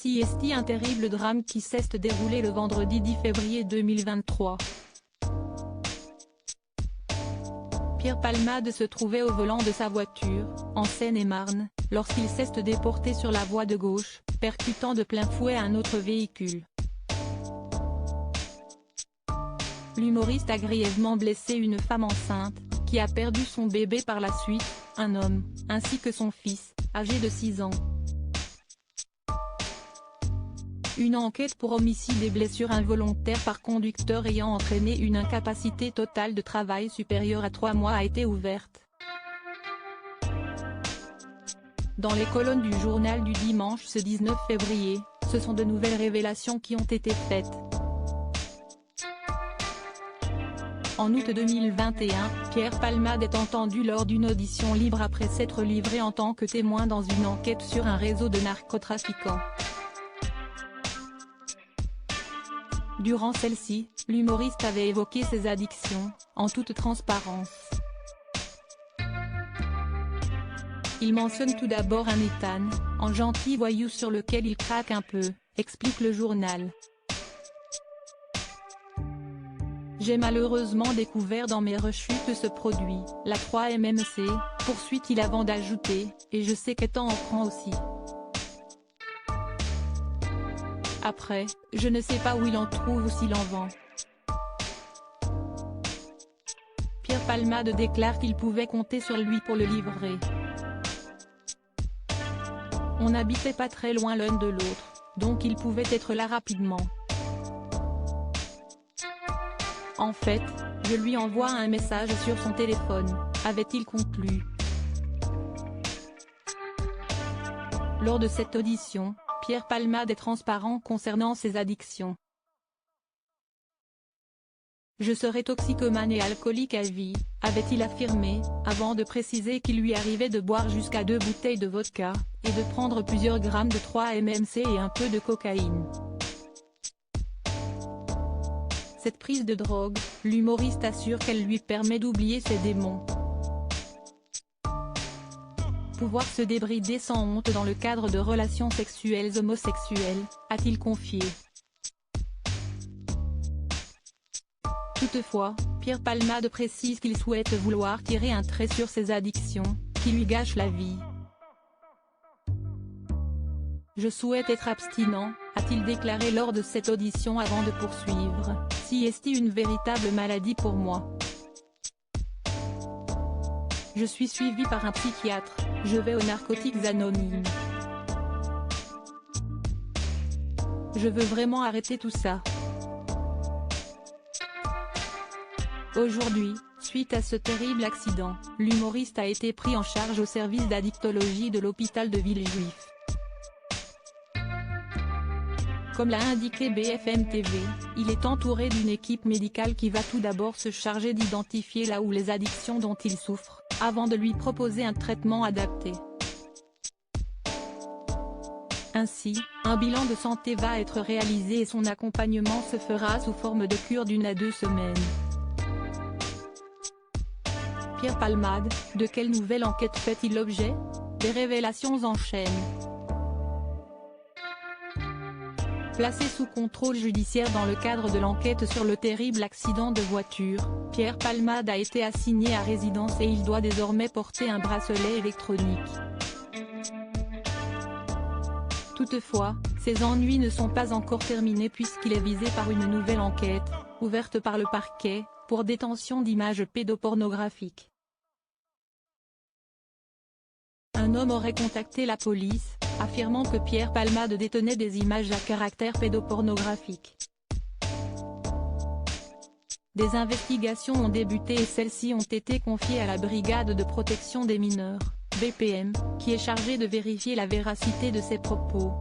CST, un terrible drame qui s'est déroulé le vendredi 10 février 2023. Pierre Palmade se trouvait au volant de sa voiture, en Seine-et-Marne, lorsqu'il s'est déporté sur la voie de gauche, percutant de plein fouet un autre véhicule. L'humoriste a grièvement blessé une femme enceinte, qui a perdu son bébé par la suite, un homme, ainsi que son fils, âgé de 6 ans. Une enquête pour homicide et blessure involontaire par conducteur ayant entraîné une incapacité totale de travail supérieure à 3 mois a été ouverte. Dans les colonnes du journal du dimanche ce 19 février, ce sont de nouvelles révélations qui ont été faites. En août 2021, Pierre Palmade est entendu lors d'une audition libre après s'être livré en tant que témoin dans une enquête sur un réseau de narcotrafiquants. Durant celle-ci, l'humoriste avait évoqué ses addictions, en toute transparence. Il mentionne tout d'abord un Ethan, un gentil voyou sur lequel il craque un peu, explique le journal. J'ai malheureusement découvert dans mes rechutes ce produit, la 3-MMC, poursuit-il avant d'ajouter, et je sais qu'Ethan en prend aussi. Après, je ne sais pas où il en trouve ou s'il en vend. Pierre Palmade déclare qu'il pouvait compter sur lui pour le livrer. On n'habitait pas très loin l'un de l'autre, donc il pouvait être là rapidement. En fait, je lui envoie un message sur son téléphone, avait-il conclu. Lors de cette audition, Pierre Palmade est transparent concernant ses addictions. Je serai toxicomane et alcoolique à vie, avait-il affirmé, avant de préciser qu'il lui arrivait de boire jusqu'à 2 bouteilles de vodka, et de prendre plusieurs grammes de 3-MMC et un peu de cocaïne. Cette prise de drogue, l'humoriste assure qu'elle lui permet d'oublier ses démons. Pouvoir se débrider sans honte dans le cadre de relations sexuelles homosexuelles, a-t-il confié. Toutefois, Pierre Palmade précise qu'il souhaite vouloir tirer un trait sur ses addictions, qui lui gâchent la vie. Je souhaite être abstinent, a-t-il déclaré lors de cette audition avant de poursuivre, si est une véritable maladie pour moi. Je suis suivi par un psychiatre, je vais aux narcotiques anonymes. Je veux vraiment arrêter tout ça. Aujourd'hui, suite à ce terrible accident, l'humoriste a été pris en charge au service d'addictologie de l'hôpital de Villejuif. Comme l'a indiqué BFM TV, il est entouré d'une équipe médicale qui va tout d'abord se charger d'identifier là où les addictions dont il souffre, avant de lui proposer un traitement adapté. Ainsi, un bilan de santé va être réalisé et son accompagnement se fera sous forme de cure d'1 à 2 semaines. Pierre Palmade, de quelle nouvelle enquête fait-il l'objet? Des révélations enchaînent. Placé sous contrôle judiciaire dans le cadre de l'enquête sur le terrible accident de voiture, Pierre Palmade a été assigné à résidence et il doit désormais porter un bracelet électronique. Toutefois, ses ennuis ne sont pas encore terminés puisqu'il est visé par une nouvelle enquête, ouverte par le parquet, pour détention d'images pédopornographiques. Un homme aurait contacté la police, affirmant que Pierre Palmade détenait des images à caractère pédopornographique. Des investigations ont débuté et celles-ci ont été confiées à la Brigade de protection des mineurs, BPM, qui est chargée de vérifier la véracité de ces propos.